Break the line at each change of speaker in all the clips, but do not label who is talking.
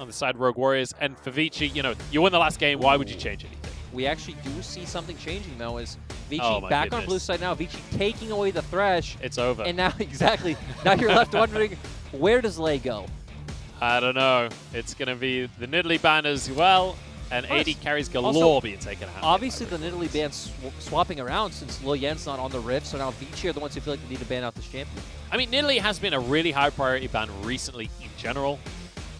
on the side of Rogue Warriors. And for Vici, you know, you win the last game. Why would you change anything?
We actually do see something changing, though, is Vici back on blue side now. Vici taking away the Thresh.
It's over.
And now, exactly, now you're left wondering, where does Lei go?
I don't know. It's going to be the Nidalee ban as well, and AD carries galore being taken out.
Obviously, the Nidalee ban swapping around since Lil Yen's not on the Rift, so now Vici are the ones who feel like they need to ban out this champion.
I mean, Nidalee has been a really high priority ban recently in general.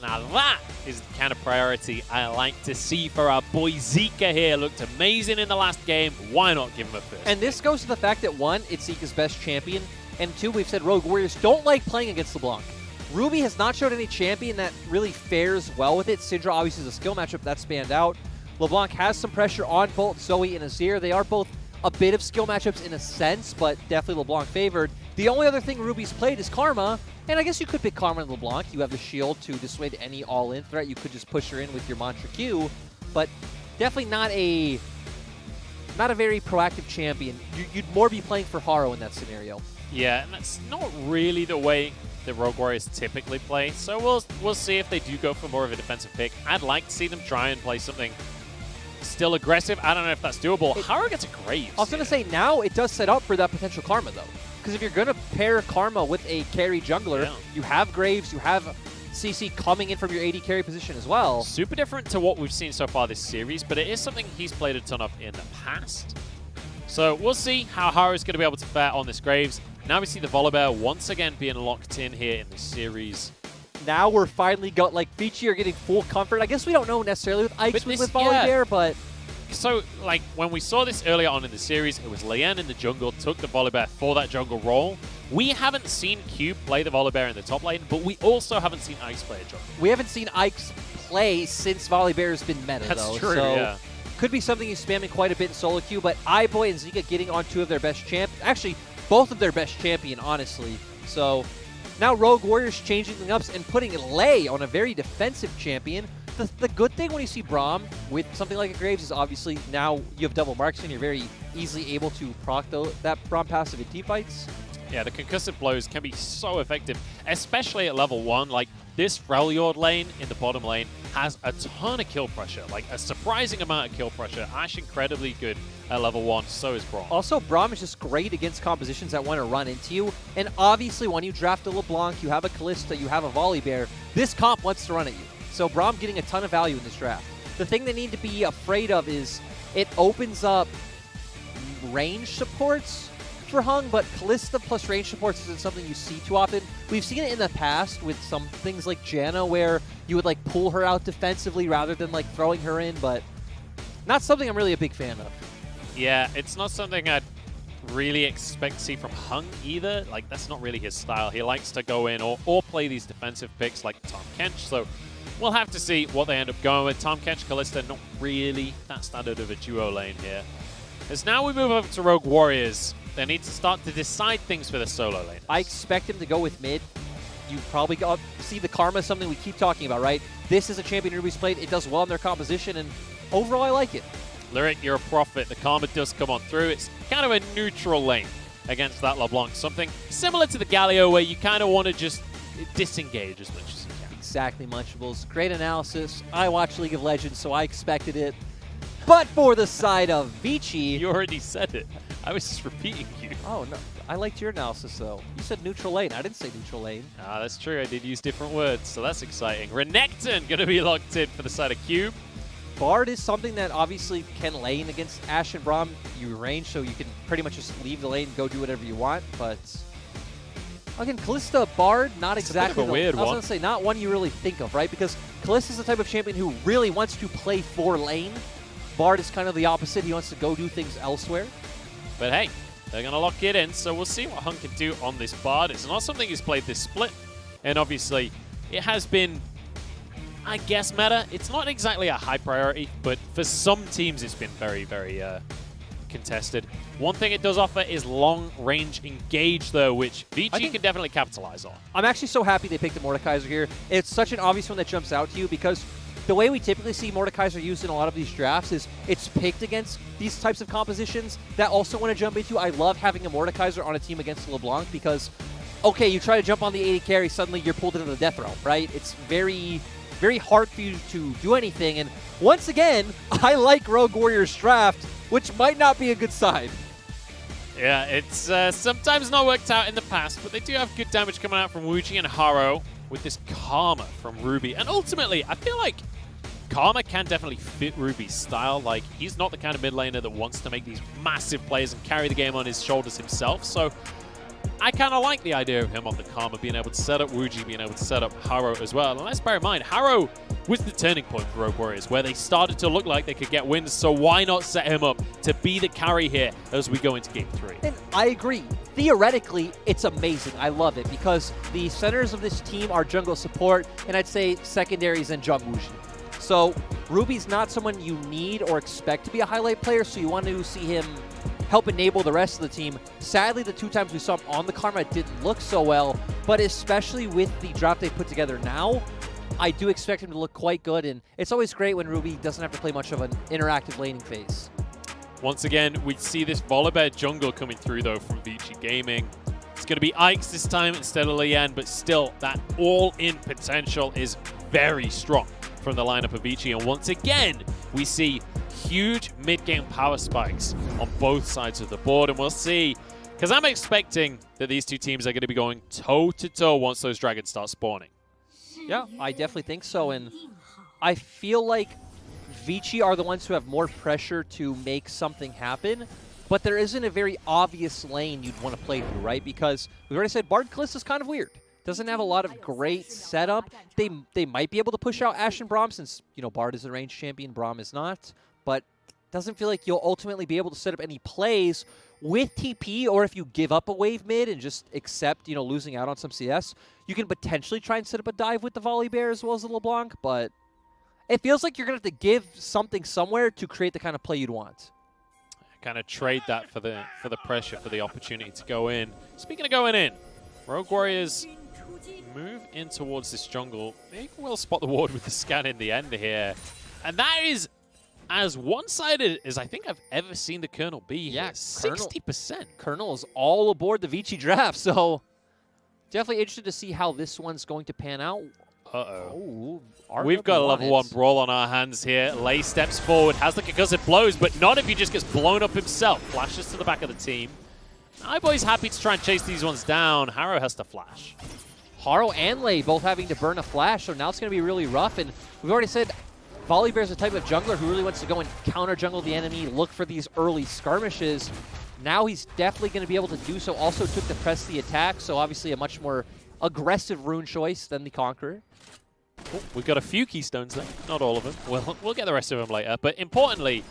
Now that is the kind of priority I like to see for our boy Zika here. Looked amazing in the last game. Why not give him a first?
And this goes to the fact that, one, it's Zika's best champion, and two, we've said Rogue Warriors don't like playing against LeBlanc. Ruby has not showed any champion that really fares well with it. Syndra obviously is a skill matchup that spanned out. LeBlanc has some pressure on both Zoe and Azir. They are both a bit of skill matchups in a sense, but definitely LeBlanc favored. The only other thing Ruby's played is Karma, and I guess you could pick Karma and LeBlanc. You have the shield to dissuade any all-in threat. You could just push her in with your Mantra Q, but definitely not a very proactive champion. You'd more be playing for Haro in that scenario.
Yeah, and that's not really the way the Rogue Warriors typically play, so we'll see if they do go for more of a defensive pick. I'd like to see them try and play something still aggressive. I don't know if that's doable. Haro gets a Graves.
I was going to say, now it does set up for that potential Karma, though. Because if you're going to pair Karma with a carry jungler, you have Graves, you have CC coming in from your AD carry position as well.
Super different to what we've seen so far this series, but it is something he's played a ton of in the past. So we'll see how Haro's going to be able to fare on this Graves. Now we see the Volibear once again being locked in here in the series.
Now we're finally got, like, Vici are getting full comfort. I guess we don't know necessarily with Ike's with Volibear, but...
So, like, when we saw this earlier on in the series, it was Lian in the jungle, took the Volibear for that jungle role. We haven't seen Cube play the Volibear in the top lane, but we also haven't seen Ike's play a jungle.
We haven't seen Ike's play since Volibear has been meta, though.
That's true,
so
yeah.
Could be something he's spamming quite a bit in solo queue, but iBoy and Zika getting on two of their best champions. Actually, both of their best champion, honestly. So now Rogue Warriors changing things up and putting Lei on a very defensive champion. The good thing when you see Braum with something like a Graves is obviously now you have double marks and you're very easily able to proc that Braum passive in team fights.
Yeah, the concussive blows can be so effective, especially at level 1. Like, this Freljord lane in the bottom lane has a ton of kill pressure, like a surprising amount of kill pressure. Ashe incredibly good at level 1, so is Braum.
Also, Braum is just great against compositions that want to run into you. And obviously, when you draft a LeBlanc, you have a Kalista, you have a Volibear, this comp wants to run at you. So Braum getting a ton of value in this draft. The thing they need to be afraid of is it opens up range supports for Hung, but Kalista plus range supports isn't something you see too often. We've seen it in the past with some things like Janna, where you would like pull her out defensively rather than like throwing her in, but not something I'm really a big fan of.
Yeah, it's not something I'd really expect to see from Hung either. Like, that's not really his style. He likes to go in or play these defensive picks like Tahm Kench, so we'll have to see what they end up going with. Tahm Kench, Kalista, not really that standard of a duo lane here. As now we move over to Rogue Warriors, they need to start to decide things for the solo lane.
I expect him to go with mid. You probably got see the Karma, something we keep talking about, right? This is a champion Ruby's played. It does well in their composition, and overall I like it.
Lyric, you're a prophet. The Karma does come on through. It's kind of a neutral lane against that LeBlanc. Something similar to the Galio, where you kind of want to just disengage as much as you can.
Exactly, Munchables. Great analysis. I watch League of Legends, so I expected it. But for the side of Vici...
You already said it. I was just repeating you.
Oh, no. I liked your analysis, though. You said neutral lane. I didn't say neutral lane.
Ah, that's true. I did use different words, so that's exciting. Renekton going to be locked in for the side of Cube.
Bard is something that obviously can lane against Ashe and Braum. You range, so you can pretty much just leave the lane and go do whatever you want, but... Again, Kalista, Bard, not exactly...
a weird one.
I was going to say, not one you really think of, right? Because Kalista is the type of champion who really wants to play for lane. Bard is kind of the opposite. He wants to go do things elsewhere.
But hey, they're going to lock it in, so we'll see what Hung can do on this Bard. It's not something he's played this split, and obviously it has been, I guess, meta. It's not exactly a high priority, but for some teams it's been very, very contested. One thing it does offer is long-range engage, though, which Vici can definitely capitalize on.
I'm actually so happy they picked the Mordekaiser here. It's such an obvious one that jumps out to you because the way we typically see Mordekaiser used in a lot of these drafts is it's picked against these types of compositions that also want to jump into. I love having a Mordekaiser on a team against LeBlanc because, okay, you try to jump on the AD carry, suddenly you're pulled into the death realm, right? It's very very hard for you to do anything. And once again, I like Rogue Warrior's draft, which might not be a good sign.
Yeah, it's sometimes not worked out in the past, but they do have good damage coming out from ZWuJi and Haro with this Karma from Ruby. And ultimately, I feel like Karma can definitely fit Ruby's style. Like, he's not the kind of mid laner that wants to make these massive plays and carry the game on his shoulders himself. So I kind of like the idea of him on the Karma, being able to set up ZWuJi, being able to set up Haro as well. And let's bear in mind, Haro was the turning point for Rogue Warriors, where they started to look like they could get wins. So why not set him up to be the carry here as we go into Game 3?
And I agree. Theoretically, it's amazing. I love it because the centers of this team are jungle support, and I'd say secondaries and ZWuJi. So Ruby's not someone you need or expect to be a highlight player, so you want to see him help enable the rest of the team. Sadly, the 2 times we saw him on the Karma, it didn't look so well, but especially with the draft they put together now, I do expect him to look quite good, and it's always great when Ruby doesn't have to play much of an interactive laning phase.
Once again, we see this Volibear jungle coming through, though, from Vici Gaming. It's going to be Ike's this time instead of Lian, but still, that all-in potential is very strong from the lineup of Vici. And once again, we see huge mid-game power spikes on both sides of the board. And we'll see, because I'm expecting that these two teams are going to be going toe-to-toe once those dragons start spawning.
Yeah, I definitely think so. And I feel like Vici are the ones who have more pressure to make something happen, but there isn't a very obvious lane you'd want to play through, right? Because we've already said Bard Kalista is kind of weird. Doesn't have a lot of great setup. They might be able to push out Ashe and Braum since, you know, Bard is a ranged champion, Braum is not. But doesn't feel like you'll ultimately be able to set up any plays with TP, or if you give up a wave mid and just accept, you know, losing out on some CS, you can potentially try and set up a dive with the Volibear as well as the LeBlanc, but it feels like you're going to have to give something somewhere to create the kind of play you'd want.
Kind of trade that for the pressure, for the opportunity to go in. Speaking of going in, Rogue Warriors move in towards this jungle. They will spot the ward with the scan in the end here. And that is as one-sided as I think I've ever seen the Colonel be.
Yeah,
60%.
Colonel is all aboard the Vici draft, so definitely interested to see how this one's going to pan out.
Uh-oh. We've got a level 1 Brawl on our hands here. Lay steps forward, has the concussive blows, but not if he just gets blown up himself. Flashes to the back of the team. iBoy's happy to try and chase these ones down. Haro has to flash.
Haro and Lay both having to burn a flash, so now it's going to be really rough. And we've already said Volibear's a type of jungler who really wants to go and counter jungle the enemy, look for these early skirmishes. Now he's definitely going to be able to do so. Also took to press the attack, so obviously a much more aggressive rune choice than the Conqueror.
Oh, we've got a few keystones there, not all of them. We'll get the rest of them later. But importantly,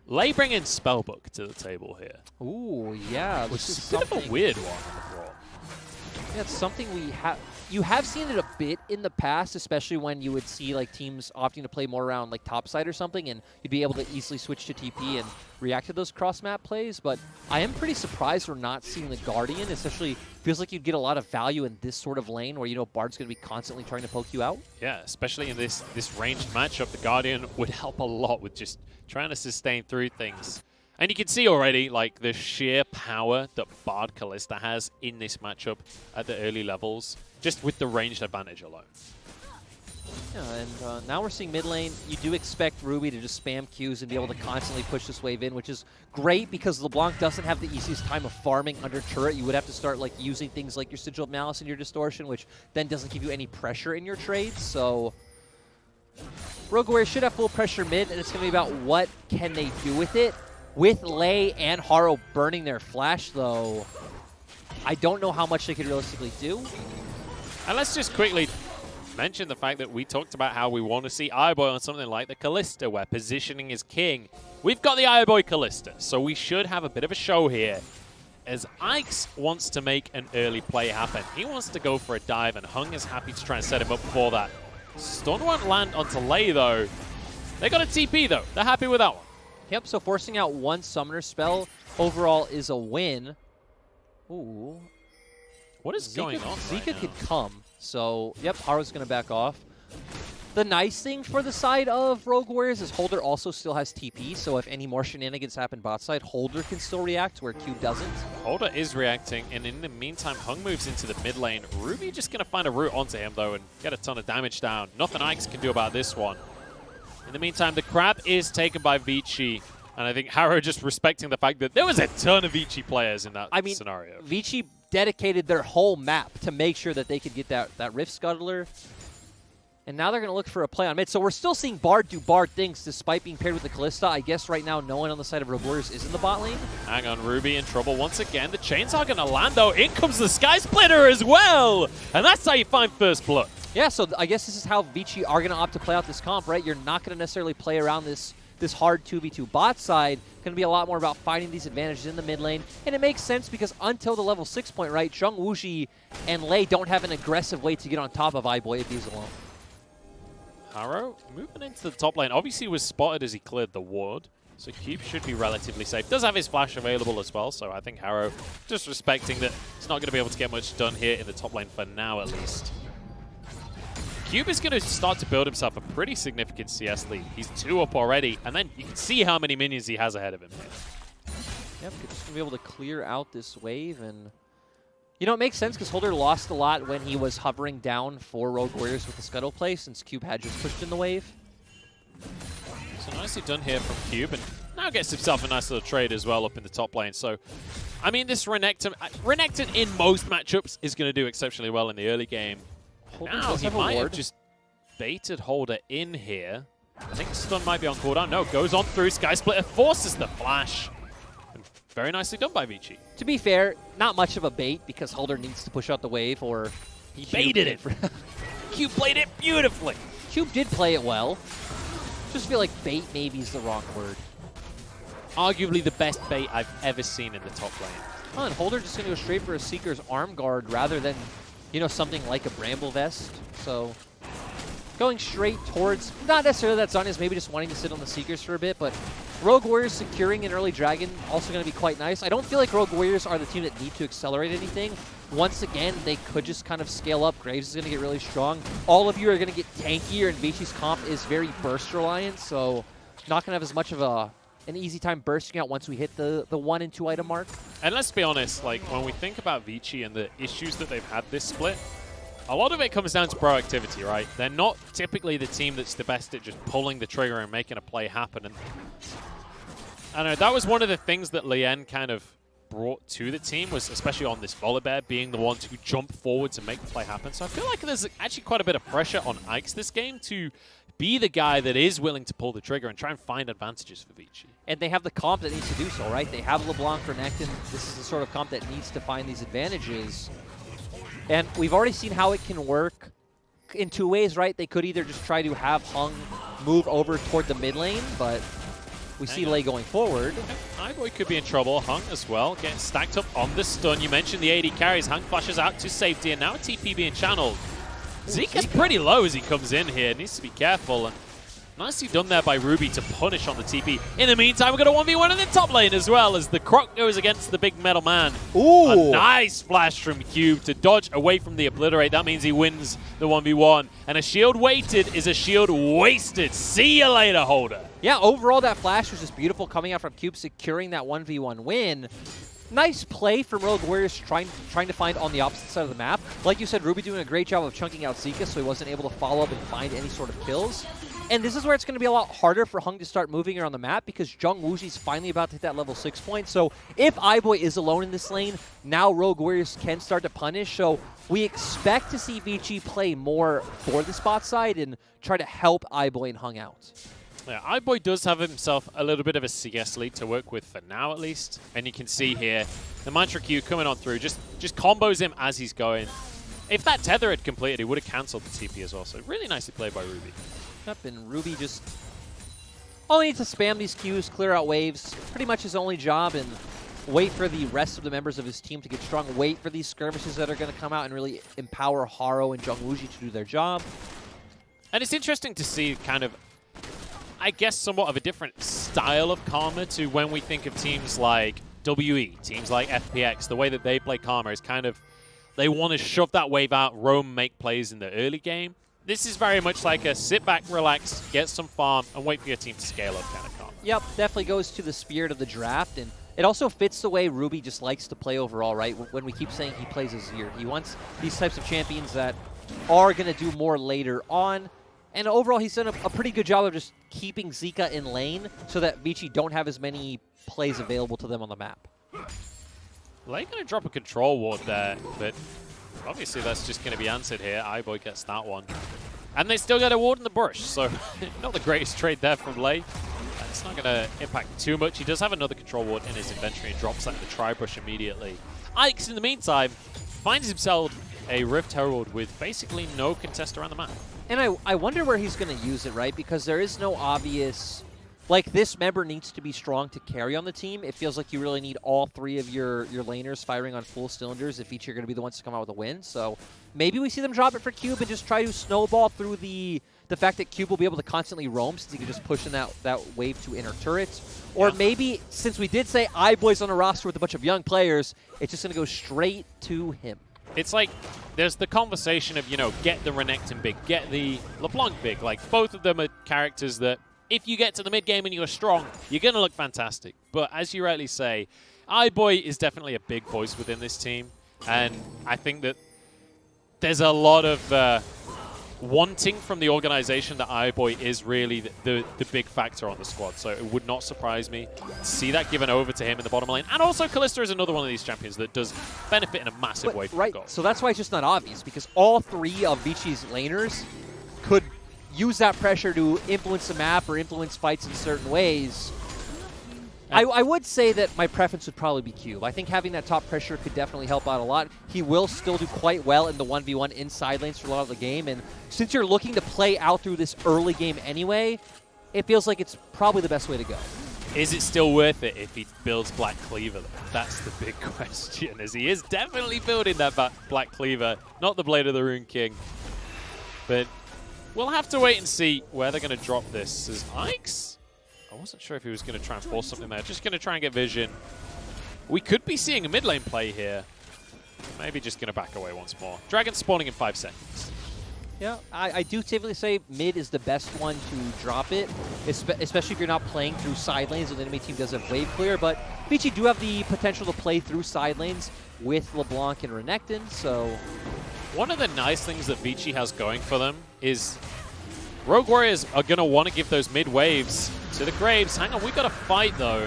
Lay bringing Spellbook to the table here.
Ooh, yeah.
Which is a bit of a weird one on the Brawl.
Yeah, it's something you have seen it a bit in the past, especially when you would see like teams opting to play more around like topside or something, and you'd be able to easily switch to TP and react to those cross-map plays. But I am pretty surprised we're not seeing the Guardian, especially feels like you'd get a lot of value in this sort of lane where, you know, Bard's going to be constantly trying to poke you out.
Yeah, especially in this ranged matchup, the Guardian would help a lot with just trying to sustain through things. And you can see already, like, the sheer power that Bard Kalista has in this matchup at the early levels, just with the ranged advantage alone.
Yeah, and now we're seeing mid lane. You do expect Ruby to just spam Qs and be able to constantly push this wave in, which is great because LeBlanc doesn't have the easiest time of farming under turret. You would have to start like using things like your Sigil of Malice and your Distortion, which then doesn't give you any pressure in your trades. So Rogue Warriors should have full pressure mid, and it's going to be about what can they do with it. With Lay and Haro burning their flash, though, I don't know how much they could realistically do.
And let's just quickly mention the fact that we talked about how we want to see iBoy on something like the Kalista, where positioning is king. We've got the iBoy Kalista, so we should have a bit of a show here, as Ike's wants to make an early play happen. He wants to go for a dive, and Hung is happy to try and set him up for that. Stun won't land onto Lay, though. They got a TP, though. They're happy with that one.
Yep, so forcing out one summoner spell overall is a win. Ooh.
What is going on
Zika
right
could come. So, yep, Haro's going to back off. The nice thing for the side of Rogue Warriors is Holder also still has TP, so if any more shenanigans happen bot side, Holder can still react where Cube doesn't.
Holder is reacting, and in the meantime, Hung moves into the mid lane. Ruby just going to find a route onto him, though, and get a ton of damage down. Nothing Ike's can do about this one. In the meantime, the crab is taken by Vici, and I think Haro just respecting the fact that there was a ton of Vici players in that scenario.
Vici dedicated their whole map to make sure that they could get that Rift Scuttler. And now they're going to look for a play on mid. So we're still seeing Bard do Bard things despite being paired with the Kalista. I guess right now no one on the side of Rogue Warriors is in the bot lane.
Hang on, Ruby in trouble once again. The chainsaw going to land, though. In comes the Sky Splitter as well. And that's how you find first blood.
Yeah, so I guess this is how Vici are going to opt to play out this comp, right? You're not going to necessarily play around this hard 2v2 bot side. Going to be a lot more about finding these advantages in the mid lane. And it makes sense because until the level 6 point, right, ZWuJi and Lei don't have an aggressive way to get on top of iBoy if he's alone.
Haro moving into the top lane. Obviously was spotted as he cleared the ward, so Cube should be relatively safe. Does have his flash available as well, so I think Haro just respecting that he's not going to be able to get much done here in the top lane for now at least. Cube is going to start to build himself a pretty significant CS lead. He's 2 up already, and then you can see how many minions he has ahead of him here.
Yep, just going to be able to clear out this wave and... You know, it makes sense because Holder lost a lot when he was hovering down for Rogue Warriors with the Scuttle play since Cube had just pushed in the wave.
So nicely done here from Cube, and now gets himself a nice little trade as well up in the top lane. So, I mean, this Renekton in most matchups is going to do exceptionally well in the early game.
Holder
Now he might have just baited Holder in here. I think stun might be on cooldown. No, goes on through. Sky Splitter forces the flash. Very nicely done by Vici.
To be fair, not much of a bait because Holder needs to push out the wave or...
He baited it. Cube played it beautifully.
Cube did play it well. Just feel like bait maybe is the wrong word.
Arguably the best bait I've ever seen in the top lane.
Oh, and Holder just going to go straight for a Seeker's arm guard rather than, you know, something like a Bramble Vest. So... going straight towards, not necessarily that Zhonya's maybe just wanting to sit on the Seekers for a bit, but Rogue Warriors securing an early Dragon also going to be quite nice. I don't feel like Rogue Warriors are the team that need to accelerate anything. Once again, they could just kind of scale up. Graves is going to get really strong. All of you are going to get tankier, and Vici's comp is very burst reliant, so not going to have as much of an easy time bursting out once we hit the 1 and 2 item mark.
And let's be honest, like when we think about Vici and the issues that they've had this split, a lot of it comes down to proactivity, right? They're not typically the team that's the best at just pulling the trigger and making a play happen. And I don't know, that was one of the things that Lien kind of brought to the team, was especially on this Volibear, being the one to jump forwards and make the play happen. So I feel like there's actually quite a bit of pressure on Ike's this game to be the guy that is willing to pull the trigger and try and find advantages for Vici.
And they have the comp that needs to do so, right? They have LeBlanc, Renekton. This is the sort of comp that needs to find these advantages. And we've already seen how it can work in 2 ways, right? They could either just try to have Hung move over toward the mid lane, but we see Lei going forward.
iBoy could be in trouble. Hung as well, getting stacked up on the stun. You mentioned the AD carries. Hung flashes out to safety, and now a TP being channeled. Zeke is pretty low as he comes in here. Needs to be careful. And nicely done there by Ruby to punish on the TP. In the meantime, we're going to 1v1 in the top lane as well as the Croc goes against the big metal man.
Ooh.
A nice flash from Cube to dodge away from the Obliterate. That means he wins the 1v1. And a shield weighted is a shield wasted. See you later, Holder.
Yeah, overall that flash was just beautiful coming out from Cube, securing that 1v1 win. Nice play from Rogue Warriors trying to find on the opposite side of the map. Like you said, Ruby doing a great job of chunking out Zika, so he wasn't able to follow up and find any sort of kills. And this is where it's going to be a lot harder for Hung to start moving around the map because ZWuJi's finally about to hit that level 6 point. So if iBoy is alone in this lane, now Rogue Warriors can start to punish. So we expect to see Vici play more for the spot side and try to help iBoy and Hung out.
Yeah, iBoy does have himself a little bit of a CS lead to work with for now, at least. And you can see here, the Mantra Q coming on through, just combos him as he's going. If that tether had completed, he would have cancelled the TP as well. So really nicely played by Ruby.
Yep, and Ruby just only needs to spam these Qs, clear out waves. Pretty much his only job, and wait for the rest of the members of his team to get strong. Wait for these skirmishes that are going to come out and really empower Haro and ZWuJi to do their job.
And it's interesting to see kind of, I guess, somewhat of a different style of Karma to when we think of teams like WE, teams like FPX. The way that they play Karma is kind of, they want to shove that wave out, roam, make plays in the early game. This is very much like a sit back, relax, get some farm, and wait for your team to scale up kind of comp.
Yep, definitely goes to the spirit of the draft, and it also fits the way Ruby just likes to play overall, right? When we keep saying he plays his year, he wants these types of champions that are going to do more later on. And overall, he's done a pretty good job of just keeping Zika in lane so that Vici don't have as many plays available to them on the map.
They're going to drop a control ward there, but obviously that's just going to be answered here. iBoy gets that one. And they still get a ward in the bush, so not the greatest trade there from Lei. It's not going to impact too much. He does have another control ward in his inventory and drops that in the tri-brush immediately. Ike's, in the meantime, finds himself a Rift Herald with basically no contest around the map.
And I wonder where he's going to use it, right? Because there is no obvious... Like, this member needs to be strong to carry on the team. It feels like you really need all three of your laners firing on full cylinders if each are going to be the ones to come out with a win. So maybe we see them drop it for Cube and just try to snowball through the fact that Cube will be able to constantly roam since he can just push in that wave to inner turrets. Or maybe, since we did say iBoy's on a roster with a bunch of young players, it's just going to go straight to him.
It's like there's the conversation of, you know, get the Renekton big, get the LeBlanc big. Like, both of them are characters that if you get to the mid game and you're strong, you're going to look fantastic. But as you rightly say, iBoy is definitely a big voice within this team. And I think that there's a lot of wanting from the organization that iBoy is really the big factor on the squad. So it would not surprise me to see that given over to him in the bottom lane. And also Kalista is another one of these champions that does benefit in a massive way from
right.
goal.
So that's why it's just not obvious, because all three of Vici's laners could use that pressure to influence the map or influence fights in certain ways. I would say that my preference would probably be Cube. I think having that top pressure could definitely help out a lot. He will still do quite well in the 1v1 inside lanes for a lot of the game, and since you're looking to play out through this early game anyway, it feels like it's probably the best way to go.
Is it still worth it if he builds Black Cleaver, though? That's the big question, as he is definitely building that Black Cleaver, not the Blade of the Rune King. But we'll have to wait and see where they're going to drop this. As Ike's, I wasn't sure if he was going to try and force something there. Just going to try and get vision. We could be seeing a mid lane play here. Maybe just going to back away once more. Dragon spawning in 5 seconds.
Yeah, I do typically say mid is the best one to drop it, especially if you're not playing through side lanes and the enemy team does have wave clear. But Vici do have the potential to play through side lanes with LeBlanc and Renekton, so...
One of the nice things that Vici has going for them is Rogue Warriors are going to want to give those mid waves to the Graves. Hang on, we've got a fight, though.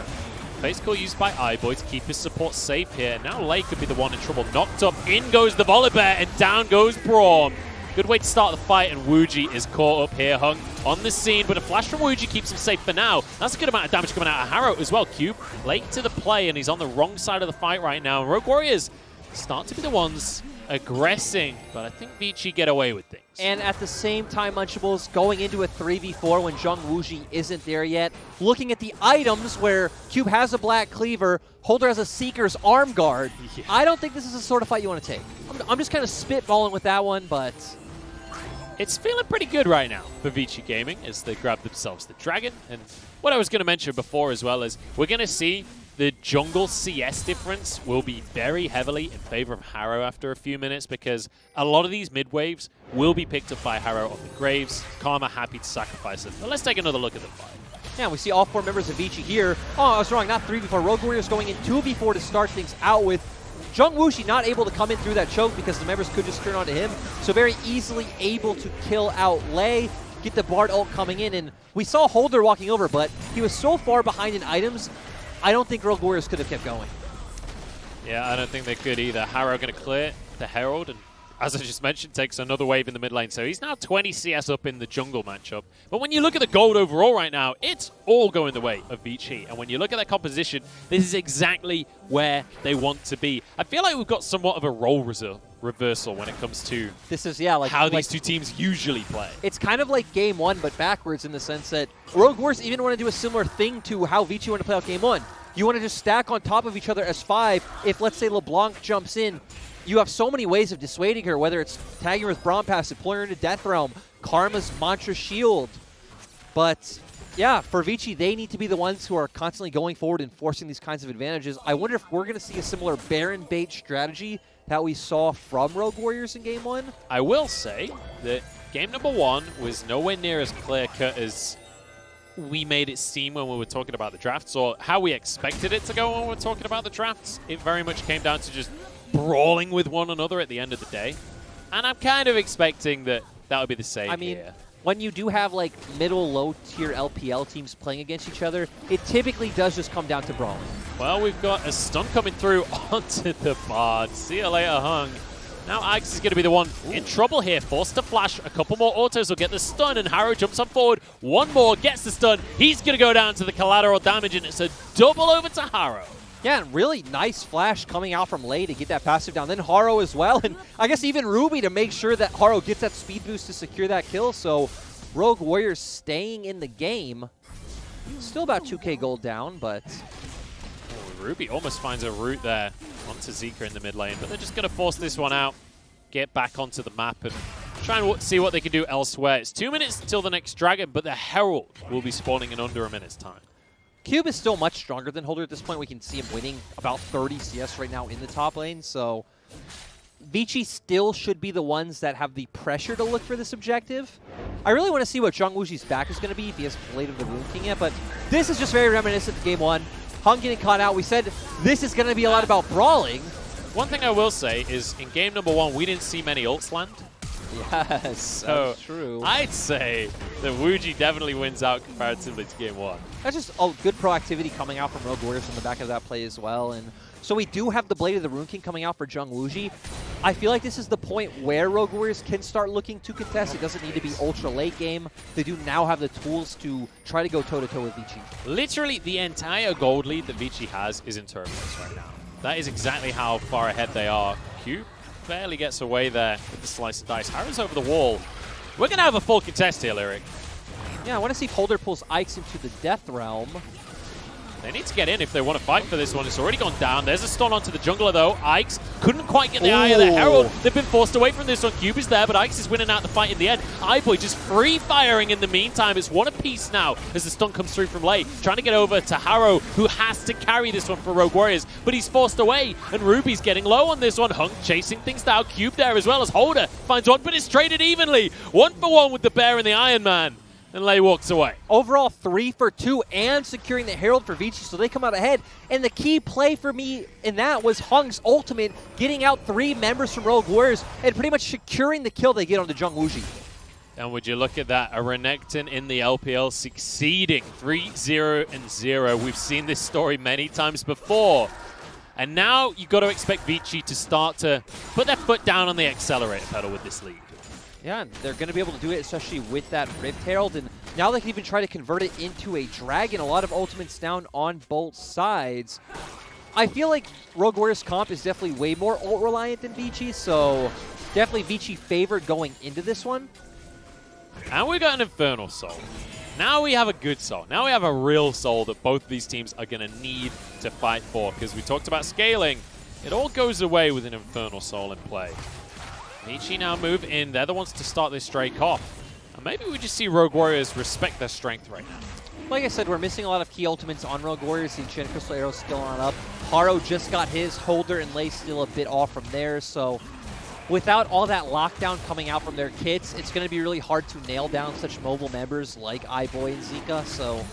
Face call used by iBoy to keep his support safe here. Now Lei could be the one in trouble. Knocked up, in goes the Volibear, and down goes Braum. Good way to start the fight, and ZWuJi is caught up here, hung on the scene, but a flash from ZWuJi keeps him safe for now. That's a good amount of damage coming out of Haro as well. Cube late to the play, and he's on the wrong side of the fight right now. And Rogue Warriors start to be the ones aggressing, but I think Vici get away with things.
And at the same time, Munchables, going into a 3v4 when ZWuJi isn't there yet, looking at the items where Cube has a Black Cleaver, Holder has a Seeker's Arm Guard. Yeah. I don't think this is the sort of fight you want to take. I'm just kind of spitballing with that one, but...
It's feeling pretty good right now for Vici Gaming as they grab themselves the Dragon. And what I was going to mention before as well is we're going to see the jungle CS difference will be very heavily in favor of Haro after a few minutes, because a lot of these mid waves will be picked up by Haro off the Graves. Karma happy to sacrifice it. But let's take another look at the fight.
Yeah, we see all 4 members of Vici here. Oh, I was wrong, not 3v4. Rogue Warriors going in 2v4 to start things out with ZWuJi not able to come in through that choke because the members could just turn onto him. So very easily able to kill out Lei, get the Bard ult coming in, and we saw Holder walking over, but he was so far behind in items, I don't think Rogue Warriors could have kept going.
Yeah, I don't think they could either. Haro going to clear the Herald, and as I just mentioned, takes another wave in the mid lane. So he's now 20 CS up in the jungle matchup. But when you look at the gold overall right now, it's all going the way of Vici. And when you look at that composition, this is exactly where they want to be. I feel like we've got somewhat of a role reversal when it comes to how these two teams usually play.
It's kind of like Game 1, but backwards in the sense that Rogue Warriors even want to do a similar thing to how Vici want to play out Game 1. You want to just stack on top of each other as 5. If, let's say, LeBlanc jumps in, you have so many ways of dissuading her, whether it's tagging her with Braum passive, pulling her into Death Realm, Karma's Mantra Shield. But, yeah, for Vici, they need to be the ones who are constantly going forward and forcing these kinds of advantages. I wonder if we're going to see a similar Baron bait strategy that we saw from Rogue Warriors in Game 1.
I will say that game number 1 was nowhere near as clear-cut as we made it seem when we were talking about the drafts, or how we expected it to go when we were talking about the drafts. It very much came down to just brawling with one another at the end of the day. And I'm kind of expecting that would be the same here.
When you do have like middle, low-tier LPL teams playing against each other, it typically does just come down to brawling.
Well, we've got a stun coming through onto the Bard. See you later, Hung. Now Ike's is going to be the one in trouble here. Forced to flash. A couple more autos will get the stun, and Haro jumps on forward. One more, gets the stun. He's going to go down to the collateral damage, and it's a double over to Haro.
Yeah, and really nice flash coming out from Lei to get that passive down. Then Haro as well, and I guess even Ruby to make sure that Haro gets that speed boost to secure that kill. So Rogue Warriors staying in the game. Still about 2k gold down, but...
Oh, Ruby almost finds a route there onto Zika in the mid lane, but they're just going to force this one out, get back onto the map, and try and see what they can do elsewhere. It's 2 minutes until the next Dragon, but the Herald will be spawning in under a minute's time.
Cube is still much stronger than Holder at this point. We can see him winning about 30 CS right now in the top lane, so Vici still should be the ones that have the pressure to look for this objective. I really want to see what ZWuJi's back is going to be if he has Blade of the Rune King yet, but this is just very reminiscent of Game 1. Hung getting caught out. We said this is going to be a lot about brawling.
One thing I will say is in game number 1, we didn't see many ults land.
Yes,
So
that's true.
I'd say that ZWuJi definitely wins out comparatively to game 1.
That's just good proactivity coming out from Rogue Warriors on the back of that play as well. And so we do have the Blade of the Rune King coming out for ZWuJi. I feel like this is the point where Rogue Warriors can start looking to contest. It doesn't need to be ultra late game. They do now have the tools to try to go toe-to-toe with Vici.
Literally, the entire gold lead that Vici has is in Turbulence right now. That is exactly how far ahead they are. Cube barely gets away there with the slice of dice. Haro's over the wall. We're going to have a full contest here, Lyric.
Yeah, I want to see if Holder pulls Ike's into the Death Realm.
They need to get in if they want to fight for this one. It's already gone down. There's a stun onto the jungler, though. Ike's couldn't quite get the eye of the Herald. They've been forced away from this one. Cube is there, but Ike's is winning out the fight in the end. iBoy just free-firing in the meantime. It's one apiece now as the stun comes through from Lei. Trying to get over to Haro, who has to carry this one for Rogue Warriors, but he's forced away, and Ruby's getting low on this one. Hung chasing things down. Cube there as well as Holder finds one, but it's traded evenly. 1 for 1 with the Bear and the Iron Man. And Lei walks away.
Overall, 3 for 2 and securing the Herald for Vici, so they come out ahead. And the key play for me in that was Hung's ultimate, getting out 3 members from Rogue Warriors and pretty much securing the kill they get on the ZWuJi.
And would you look at that, a Renekton in the LPL succeeding 3-0-0. We've seen this story many times before. And now you've got to expect Vici to start to put their foot down on the accelerator pedal with this lead.
Yeah, and they're going to be able to do it, especially with that Rift Herald. And now they can even try to convert it into a Dragon. A lot of ultimates down on both sides. I feel like Rogue Warriors comp is definitely way more ult-reliant than Vici, so definitely Vici favored going into this one.
And we got an Infernal Soul. Now we have a good soul. Now we have a real soul that both of these teams are going to need to fight for, because we talked about scaling. It all goes away with an Infernal Soul in play. Vici now move in. They're the ones to start this Drake off. And maybe we just see Rogue Warriors respect their strength right now.
Like I said, we're missing a lot of key ultimates on Rogue Warriors. The Enchanted Crystal Arrow still on up. Haro just got his. Holder and Lei still a bit off from there. So without all that lockdown coming out from their kits, it's going to be really hard to nail down such mobile members like iBoy and Zika. So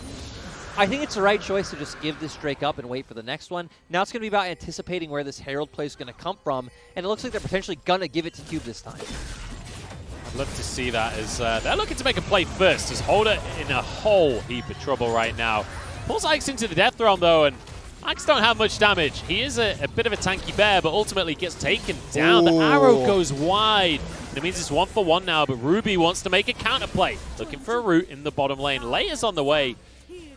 I think it's the right choice to just give this Drake up and wait for the next one. Now it's going to be about anticipating where this Herald play is going to come from, and it looks like they're potentially going to give it to Cube this time.
I'd love to see that as they're looking to make a play first, as Holder in a whole heap of trouble right now. Pulls Ike's into the Death Realm, though, and Ike's don't have much damage. He is a bit of a tanky bear, but ultimately gets taken down. The arrow goes wide. And it means it's 1 for 1 now, but Ruby wants to make a counterplay. Looking for a route in the bottom lane. Lei is on the way.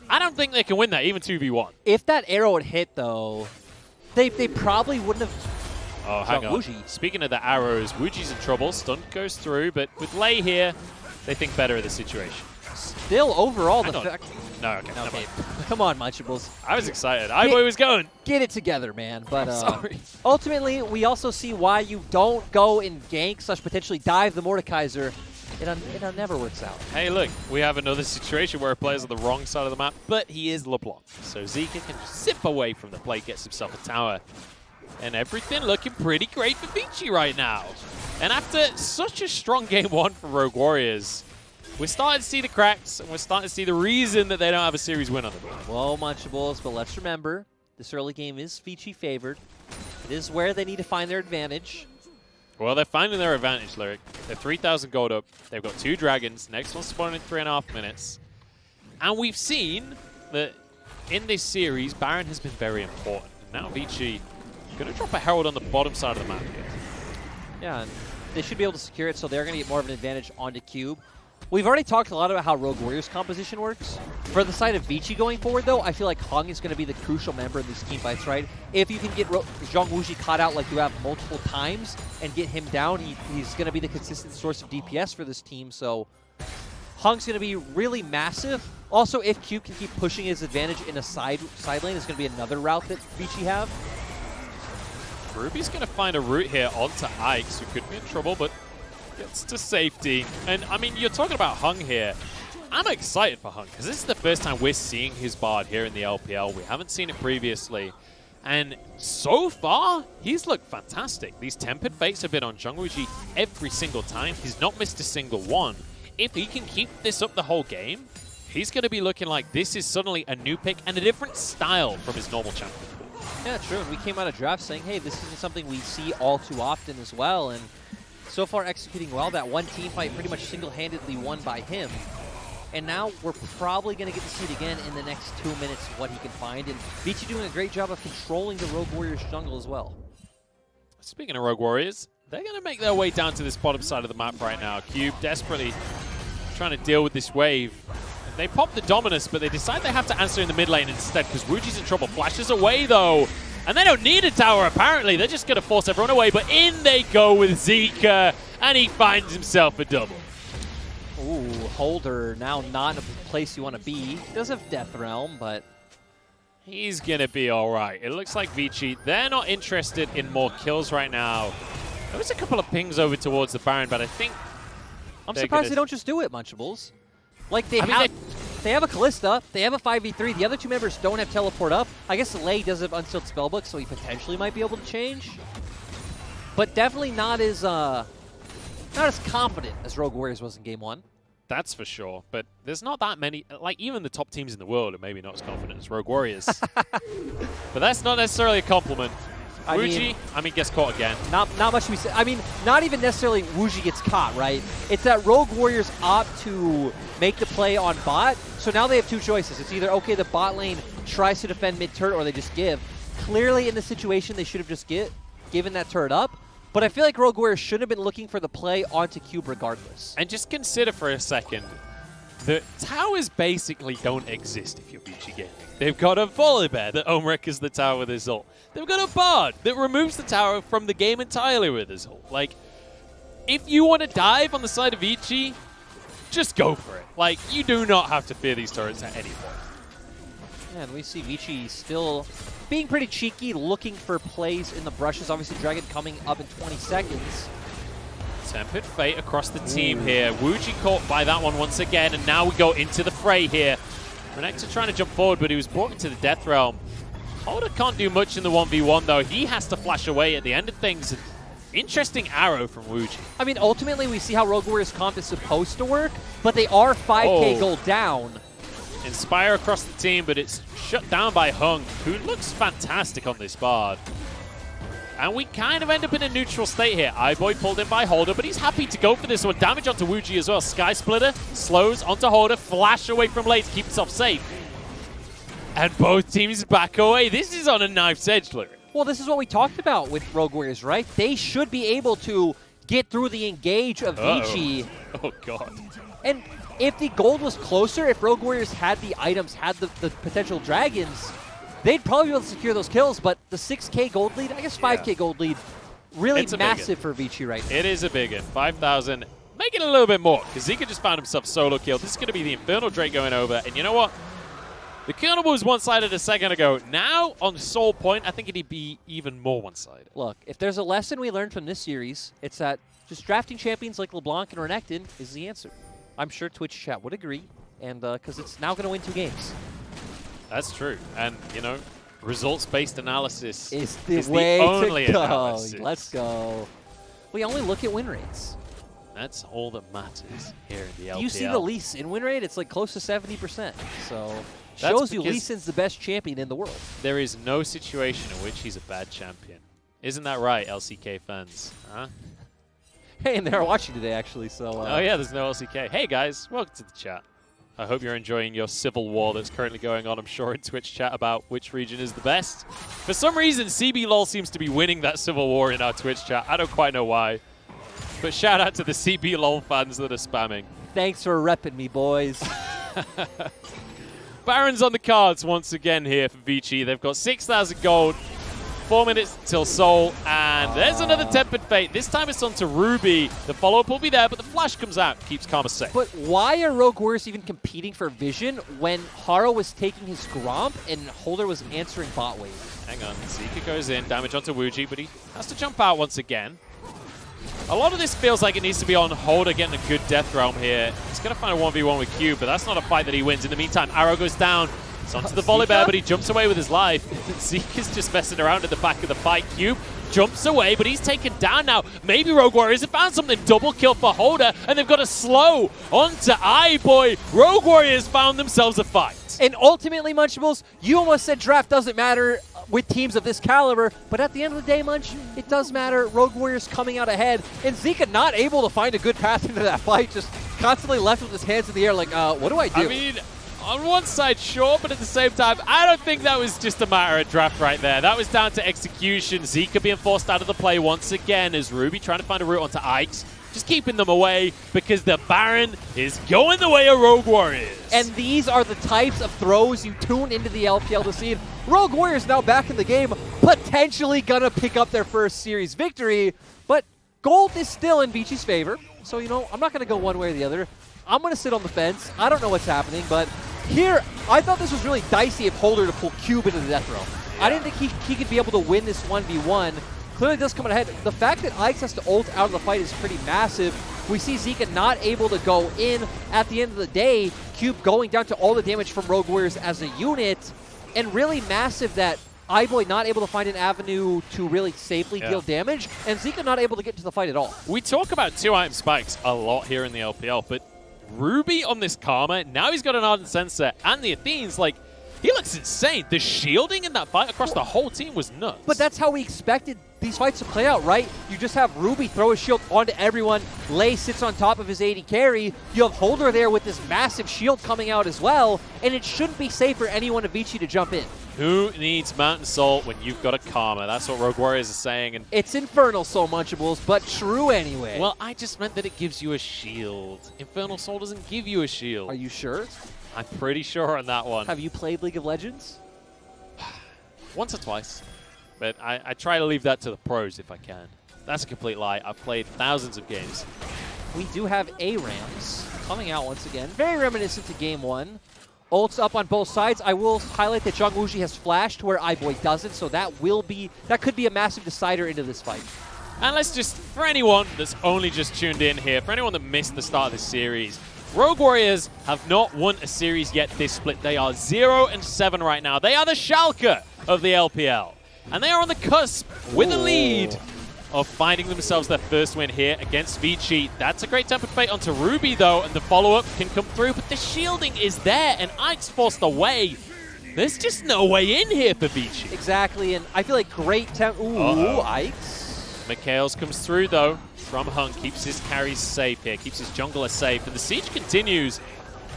I don't think they can win that, even 2v1.
If that arrow had hit, though, they probably wouldn't have...
Oh, hang on. Speaking of the arrows, ZWuJi's in trouble. Stun goes through, but with Lei here, they think better of the situation.
Still, overall, the fact...
No, okay.
Come on, Munchables.
I was excited. iBoy was going.
Get it together, man. But
sorry.
Ultimately, we also see why you don't go and gank / potentially dive the Mordekaiser. It never works out.
Hey, look, we have another situation where a player's on the wrong side of the map, but he is LeBlanc. So Zika can zip away from the plate, gets himself a tower. And everything looking pretty great for Vici right now. And after such a strong game one for Rogue Warriors, we're starting to see the cracks, and we're starting to see the reason that they don't have a series win on the board.
Well, Munchables, but let's remember, this early game is Vici favored. It is where they need to find their advantage.
Well, they're finding their advantage, Lyric. They're 3,000 gold up. They've got 2 dragons. Next one's spawning in 3.5 minutes. And we've seen that in this series, Baron has been very important. And now Vici going to drop a Herald on the bottom side of the map here.
Yeah, and they should be able to secure it, so they're going to get more of an advantage onto Cube. We've already talked a lot about how Rogue Warriors composition works. For the side of Vici going forward, though, I feel like Hung is going to be the crucial member in these team fights, right? If you can get ZWuJi caught out like you have multiple times and get him down, he's going to be the consistent source of DPS for this team, so Hung's going to be really massive. Also, if Cube can keep pushing his advantage in a side lane, it's going to be another route that Vici have.
Ruby's going to find a route here onto Ikes, who could be in trouble, but gets to safety. And, I mean, you're talking about Hung here. I'm excited for Hung, because this is the first time we're seeing his Bard here in the LPL. We haven't seen it previously. And so far, he's looked fantastic. These Tempered Fates have been on ZWuJi every single time. He's not missed a single one. If he can keep this up the whole game, he's going to be looking like this is suddenly a new pick and a different style from his normal champion.
Yeah, true. And we came out of draft saying, hey, this isn't something we see all too often as well. And so far executing well. That one team fight pretty much single-handedly won by him. And now we're probably going to get to see it again in the next 2 minutes what he can find. And Vici doing a great job of controlling the Rogue Warriors jungle as well.
Speaking of Rogue Warriors, they're going to make their way down to this bottom side of the map right now. Cube desperately trying to deal with this wave. They pop the Dominus, but they decide they have to answer in the mid lane instead because WuJi's in trouble. Flashes away, though. And they don't need a tower, apparently. They're just going to force everyone away. But in they go with Zika, and he finds himself a double.
Ooh, Holder now not in a place you want to be. He does have Death Realm, but
he's going to be all right. It looks like Vici, they're not interested in more kills right now. There was a couple of pings over towards the Baron, but I think
I'm surprised they don't just do it, Munchables. Like, they have a Kalista, they have a 5v3, the other 2 members don't have teleport up. I guess Lei does have Unsealed Spellbook, so he potentially might be able to change. But definitely not as confident as Rogue Warriors was in Game 1.
That's for sure, but there's not that many, like even the top teams in the world are maybe not as confident as Rogue Warriors. But that's not necessarily a compliment. WuJi, gets caught again.
Not much to be said. I mean, not even necessarily WuJi gets caught, right? It's that Rogue Warriors opt to make the play on bot, so now they have 2 choices. It's either, okay, the bot lane tries to defend mid-turret, or they just give. Clearly, in this situation, they should have just given that turret up, but I feel like Rogue Warriors should have been looking for the play onto Cube regardless.
And just consider for a second, the towers basically don't exist if you're Vici Gaming. They've got a Volibear that home-wreckers the tower with his ult. They've got a Bard that removes the tower from the game entirely with his ult. Like, if you want to dive on the side of Vici, just go for it. Like, you do not have to fear these turrets at any point.
Yeah, and we see Vici still being pretty cheeky, looking for plays in the brushes. Obviously, Dragon coming up in 20 seconds.
Tempered Fate across the team here. WuJi caught by that one once again, and now we go into the fray here. Renekton trying to jump forward, but he was brought into the Death Realm. Holder can't do much in the 1v1, though. He has to flash away at the end of things. Interesting arrow from WuJi. I
mean, ultimately, we see how Rogue Warriors comp is supposed to work, but they are 5k gold down.
Inspire across the team, but it's shut down by Hung, who looks fantastic on this Bard. And we kind of end up in a neutral state here. iBoy pulled in by Holder, but he's happy to go for this one. Damage onto WuJi as well. Sky Splitter slows onto Holder. Flash away from late to keep himself safe. And both teams back away. This is on a knife's edge, Lyric.
Well, this is what we talked about with Rogue Warriors, right? They should be able to get through the engage of Vici.
Oh, God.
And if the gold was closer, if Rogue Warriors had the items, had the potential dragons, they'd probably be able to secure those kills, but the 6k gold lead, I guess 5k gold lead, really massive for Vici right now.
It is a big one. 5,000. Make it a little bit more, because Zika just found himself solo kill. This is going to be the Infernal Drake going over, and you know what? The Colonel was one-sided a second ago. Now, on Soul Point, I think it'd be even more one-sided.
Look, if there's a lesson we learned from this series, it's that just drafting champions like LeBlanc and Renekton is the answer. I'm sure Twitch chat would agree, and because it's now going to win 2 games.
That's true. And, you know, Results-based analysis
is the
is
way
the only
to go.
analysis.
Let's go. We only look at win rates.
That's all that matters here in the LPL.
Do you see the Lee Sin win rate? It's like close to 70%. So
That's
shows you Lee
because
Sin's the best champion in the world.
there is no situation in which he's a bad champion. Isn't that right, LCK fans? Huh?
Hey, and they're watching today, actually. So.
Oh yeah, there's no LCK. Hey guys, welcome to the chat. I hope you're enjoying your civil war that's currently going on, I'm sure, in Twitch chat about which region is the best. For some reason, CBLOL seems to be winning that civil war in our Twitch chat. I don't quite know why. But shout out to the CBLOL fans that are spamming.
Thanks for repping me, boys.
Baron's on the cards once again here for Vici. They've got 6,000 gold, 4 minutes till Soul, and there's another Tempered Fate. This time it's on to Ruby. The follow-up will be there, but the flash comes out, keeps Karma safe.
But why are Rogue Warriors even competing for Vision when Haro was taking his Gromp and Holder was answering bot wave?
Hang on, Zika goes in, damage onto ZWuJi, but he has to jump out once again. A lot of this feels like it needs to be on Holder getting a good death realm here. He's going to find a 1v1 with Cube, but that's not a fight that he wins. In the meantime, Arrow goes down. It's onto the Volibear, but he jumps away with his life. Zika's just messing around at the back of the fight. Cube jumps away, but he's taken down now. Maybe Rogue Warriors have found something. Double kill for Holder, and they've got a slow onto iBoy. Rogue Warriors found themselves a fight.
And ultimately, Munchables, you almost said draft doesn't matter with teams of this caliber, but at the end of the day, Munch, it does matter. Rogue Warriors coming out ahead, and Zika not able to find a good path into that fight, just constantly left with his hands in the air like, what do I do?
I mean, on one side, sure, but at the same time, I don't think that was just a matter of draft right there. That was down to execution. Zika being forced out of the play once again as Ruby trying to find a route onto Ike's. Just keeping them away because the Baron is going the way of Rogue Warriors.
And these are the types of throws you tune into the LPL to see. Rogue Warriors now back in the game, potentially gonna pick up their first series victory, but gold is still in Vici's favor. So, you know, I'm not gonna go one way or the other. I'm gonna sit on the fence. I don't know what's happening, but here, I thought this was really dicey of Holder to pull Cube into the death row. I didn't think he could be able to win this 1v1. Clearly does come ahead. The fact that Ike's has to ult out of the fight is pretty massive. We see Zika not able to go in. At the end of the day, Cube going down to all the damage from Rogue Warriors as a unit. And really massive that iBoy not able to find an avenue to really safely deal damage. And Zika not able to get to the fight at all.
We talk about 2-item spikes a lot here in the LPL, but Ruby on this Karma, now he's got an Ardent Sensor, and the Athenes, like, he looks insane. The shielding in that fight across the whole team was nuts.
But that's how we expected these fights to play out, right? You just have Ruby throw a shield onto everyone. Lei sits on top of his AD carry. You have Holder there with this massive shield coming out as well, and it shouldn't be safe for anyone of Vici to jump in.
Who needs Mountain Salt when you've got a Karma? That's what Rogue Warriors are saying. And
it's Infernal Soul, Munchables, but true anyway.
Well, I just meant that it gives you a shield. Infernal Soul doesn't give you a shield.
Are you sure?
I'm pretty sure on that one.
Have you played League of Legends?
Once or twice. But I try to leave that to the pros if I can. That's a complete lie. I've played thousands of games.
We do have A-Rams coming out once again. Very reminiscent to Game 1. Ults up on both sides. I will highlight that ZWuJi has flashed where iBoy doesn't, so that could be a massive decider into this fight.
And let's just, for anyone that's only just tuned in here, for anyone that missed the start of this series, Rogue Warriors have not won a series yet this split. They are 0-7 right now. They are the Schalke of the LPL. And they are on the cusp with a lead of finding themselves their first win here against Vici. That's a great Tempered Fate onto Ruby, though, and the follow-up can come through, but the shielding is there, and Ike's forced away. There's just no way in here for Vici.
Exactly, and I feel like great Ike's.
Mikhails comes through, though, from Hung, keeps his carries safe here, keeps his jungler safe, and the siege continues.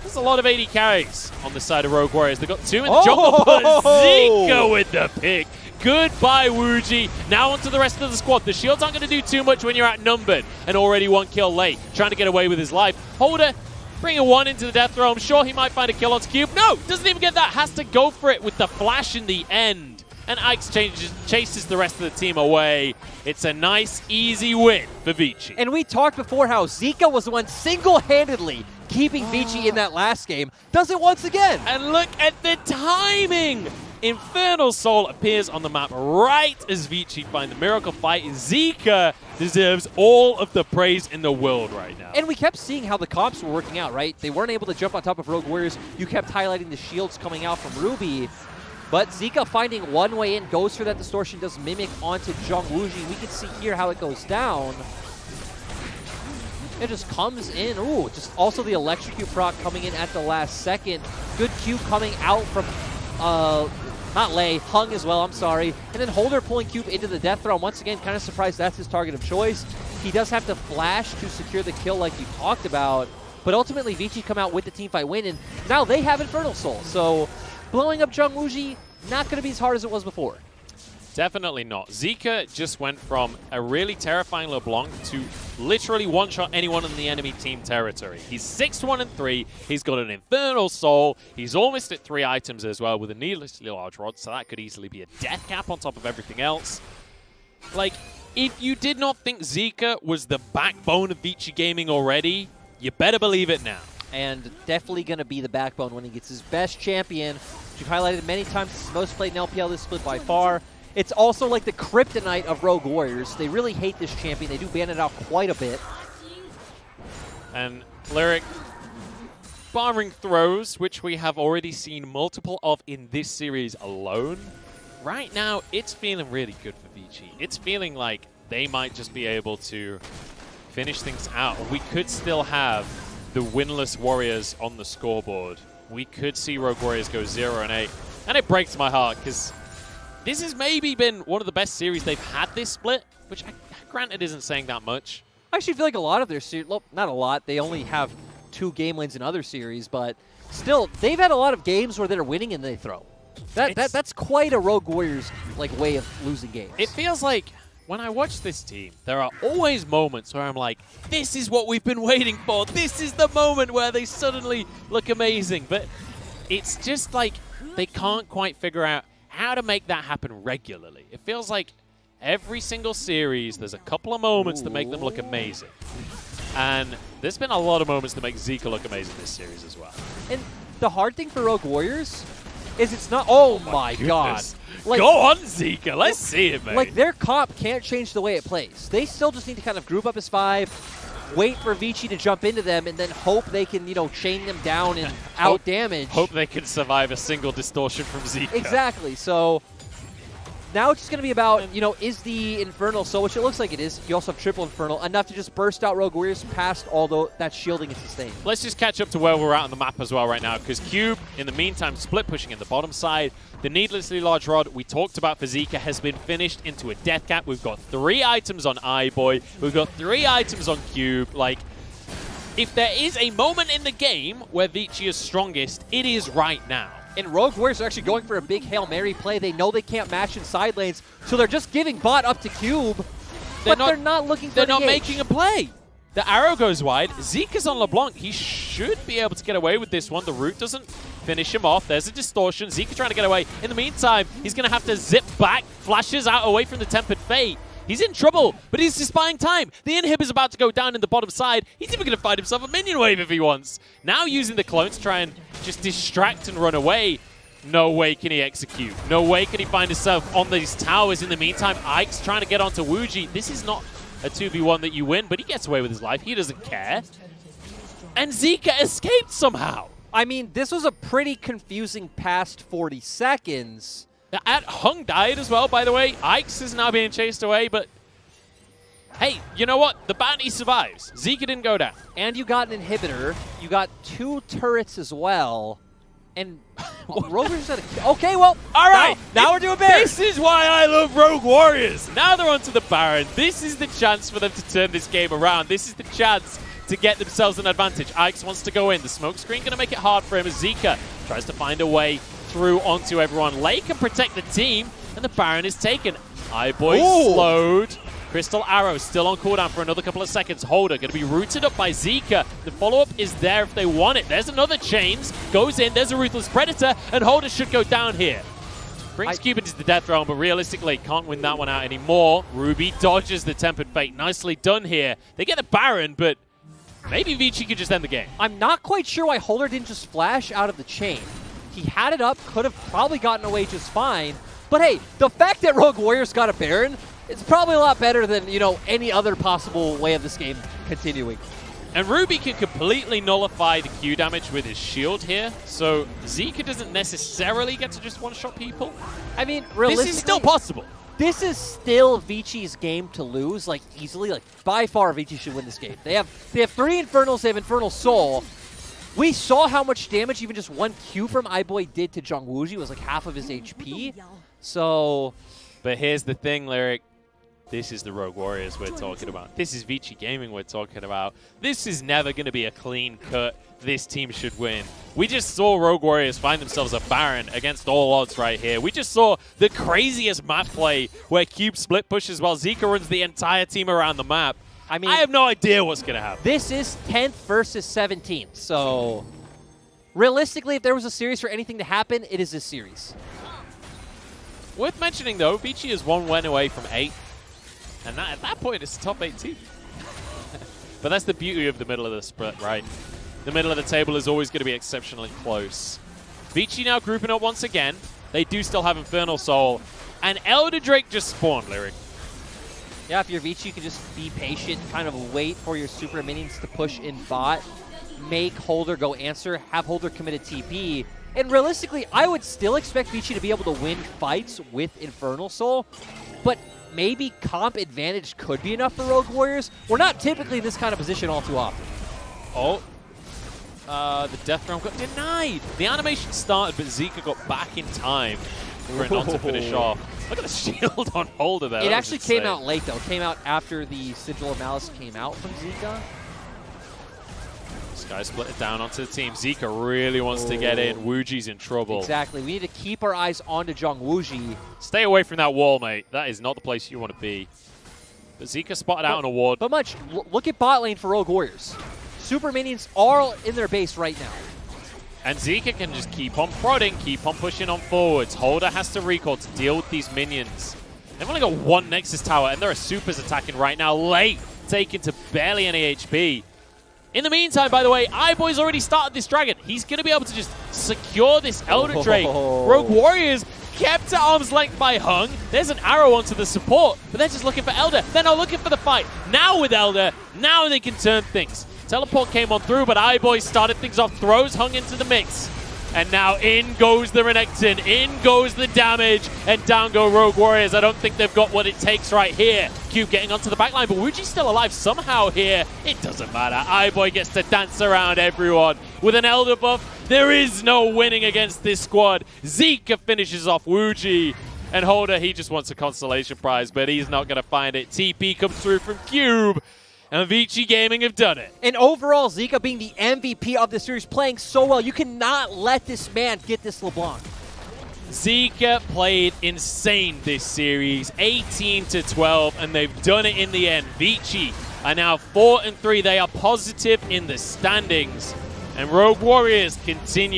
There's a lot of AD carries on the side of Rogue Warriors. They've got 2 in the jungle, but Zika with the pick. Goodbye, ZWuJi. Now onto the rest of the squad. The shields aren't going to do too much when you're outnumbered. And already 1 kill late, trying to get away with his life. Holder, bringing 1 into the death row. I'm sure he might find a kill on Cube. No, doesn't even get that. Has to go for it with the flash in the end. And Ike's chases the rest of the team away. It's a nice, easy win for Vici.
And we talked before how Zika was the one single-handedly keeping Vici in that last game. Does it once again.
And look at the timing. Infernal Soul appears on the map right as Vici find the miracle fight. Zika deserves all of the praise in the world right now.
And we kept seeing how the comps were working out, right? They weren't able to jump on top of Rogue Warriors. You kept highlighting the shields coming out from Ruby. But Zika finding one way in, goes for that distortion, does mimic onto ZWuJi. We can see here how it goes down. It just comes in. Ooh, just also the electrocute proc coming in at the last second. Good Q coming out from, not Lei, Hung as well, I'm sorry. And then Holder pulling Cube into the death throw. Once again, kind of surprised that's his target of choice. He does have to flash to secure the kill like you talked about. But ultimately, Vici come out with the teamfight win, and now they have Infernal Soul. So blowing up ZWuJi, not going to be as hard as it was before.
Definitely not. Zika just went from a really terrifying LeBlanc to literally one-shot anyone in the enemy team territory. He's 6-1-3. He's got an Infernal Soul. He's almost at 3 items as well with a needlessly large rod, so that could easily be a death cap on top of everything else. Like, if you did not think Zika was the backbone of Vici Gaming already, you better believe it now.
And definitely going to be the backbone when he gets his best champion, which you've highlighted many times. It's the most played in LPL this split by far. It's also like the kryptonite of Rogue Warriors. They really hate this champion. They do ban it out quite a bit.
And Lyric bombing throws, which we have already seen multiple of in this series alone. Right now, it's feeling really good for Vici. It's feeling like they might just be able to finish things out. We could still have the winless Warriors on the scoreboard. We could see Rogue Warriors go 0-8. And it breaks my heart because this has maybe been one of the best series they've had this split, which granted isn't saying that much.
I actually feel like a lot of their series, well, not a lot, they only have 2 game wins in other series, but still, they've had a lot of games where they're winning and they throw. That's quite a Rogue Warriors like way of losing games.
It feels like when I watch this team, there are always moments where I'm like, this is what we've been waiting for. This is the moment where they suddenly look amazing. But it's just like they can't quite figure out how to make that happen regularly. It feels like every single series, there's a couple of moments that make them look amazing. And there's been a lot of moments to make Zika look amazing this series as well.
And the hard thing for Rogue Warriors is it's not, oh my god.
Like, go on, Zika. Let's see it, man.
Like, their comp can't change the way it plays. They still just need to kind of group up as 5, wait for Vici to jump into them, and then hope they can, you know, chain them down and out-damage.
Hope they can survive a single distortion from Zika.
Exactly. So now it's just going to be about, you know, is the Infernal Soul, which it looks like it is, you also have triple Infernal, enough to just burst out Rogue Warriors past all that shielding and sustain.
Let's just catch up to where we're at on the map as well right now, because Cube, in the meantime, split pushing in the bottom side. The needlessly large rod we talked about for Zika has been finished into a death cap. We've got 3 items on iBoy. We've got 3 items on Cube. Like, if there is a moment in the game where Vici is strongest, it is right now.
And Rogue Warriors are actually going for a big Hail Mary play. They know they can't match in side lanes, so they're just giving bot up to Cube, they're not looking for
They're
the
not
H.
making a play. The arrow goes wide. Zika's on LeBlanc. He should be able to get away with this one. The root doesn't finish him off. There's a distortion. Zika trying to get away. In the meantime, he's going to have to zip back. Flashes out away from the Tempered Fate. He's in trouble, but he's just buying time. The inhib is about to go down in the bottom side. He's even going to find himself a minion wave if he wants. Now using the clone to try and just distract and run away. No way can he execute. No way can he find himself on these towers. In the meantime, Ike's trying to get onto ZWuJi. This is not a 2v1 that you win, but he gets away with his life. He doesn't care. And Zika escaped somehow.
I mean, this was a pretty confusing past 40 seconds.
Hung died as well, by the way. Ike's is now being chased away, but hey, you know what? The bounty survives. Zika didn't go down.
And you got an inhibitor. You got 2 turrets as well. And Roguers had a... Okay, well,
all right.
Now we're doing big.
This is why I love Rogue Warriors. Now they're onto the Baron. This is the chance for them to turn this game around. This is the chance to get themselves an advantage. Ike's wants to go in. The smoke screen going to make it hard for him as Zika tries to find a way through onto everyone. Lei can protect the team, and the Baron is taken. iBoy slowed. Crystal Arrow still on cooldown for another couple of seconds. Holder going to be rooted up by Zika. The follow-up is there if they want it. There's another Chains. Goes in. There's a Ruthless Predator. And Holder should go down here. Brings Cube into the death throne, but realistically can't win that one out anymore. Ruby dodges the Tempered Fate. Nicely done here. They get the Baron, but maybe Vici could just end the game.
I'm not quite sure why Holder didn't just flash out of the chain. He had it up, could have probably gotten away just fine. But hey, the fact that Rogue Warriors got a Baron, it's probably a lot better than, you know, any other possible way of this game continuing.
And Ruby can completely nullify the Q damage with his shield here, so Zika doesn't necessarily get to just one-shot people.
I mean, realistically,
this is still possible.
This is still Vici's game to lose, like, easily. Like, by far, Vici should win this game. They have 3 Infernals, they have Infernal Soul. We saw how much damage even just one Q from iBoy did to ZWuJi. It was like half of his HP. So...
But here's the thing, Lyric. This is the Rogue Warriors we're talking about. This is Vici Gaming we're talking about. This is never going to be a clean cut. This team should win. We just saw Rogue Warriors find themselves a Baron against all odds right here. We just saw the craziest map play where Cube split pushes while Zika runs the entire team around the map. I mean, I have no idea what's going to happen.
This is 10th versus 17th. So realistically, if there was a series for anything to happen, it is this series.
Worth mentioning, though, Vici is 1 win away from 8th. And at that point, it's a top 8 team. But that's the beauty of the middle of the split, right? The middle of the table is always going to be exceptionally close. Vici now grouping up once again. They do still have Infernal Soul. And Elder Drake just spawned, Lyric.
Yeah, if you're Vici, you can just be patient, kind of wait for your super minions to push in bot, make Holder go answer, have Holder commit a TP. And realistically, I would still expect Vici to be able to win fights with Infernal Soul. But maybe comp advantage could be enough for Rogue Warriors. We're not typically in this kind of position all too often.
Oh. The Death Realm got denied. The animation started, but Zika got back in time for it not to finish off. Look at the shield on Holder there.
It actually came out late, though. It came out after the Sigil of Malice came out from Zika.
Sky split it down onto the team. Zika really wants to get in. WuJi's in trouble.
Exactly. We need to keep our eyes on to ZWuJi.
Stay away from that wall, mate. That is not the place you want to be. But Zika spotted out on a ward.
But much, look at bot lane for Rogue Warriors. Super minions are in their base right now.
And Zika can just keep on prodding, keep on pushing on forwards. Holder has to recall to deal with these minions. They've only got 1 Nexus tower, and there are supers attacking right now. Late, taken to barely any HP. In the meantime, by the way, iBoy's already started this dragon. He's going to be able to just secure this Elder Drake. Rogue Warriors kept at arm's length by Hung. There's an arrow onto the support, but they're just looking for Elder. They're not looking for the fight. Now with Elder, now they can turn things. Teleport came on through, but iBoy started things off, throws Hung into the mix. And now in goes the Renekton, in goes the damage, and down go Rogue Warriors. I don't think they've got what it takes right here. Cube getting onto the backline, but WuJi's still alive somehow here. It doesn't matter. iBoy gets to dance around everyone. With an Elder buff, there is no winning against this squad. Zika finishes off WuJi. And Holder, he just wants a consolation prize, but he's not going to find it. TP comes through from Cube. And Vici Gaming have done it.
And overall, Zika being the MVP of the series, playing so well. You cannot let this man get this LeBlanc.
Zika played insane this series, 18-12, and they've done it in the end. Vici are now 4-3. They are positive in the standings. And Rogue Warriors continue.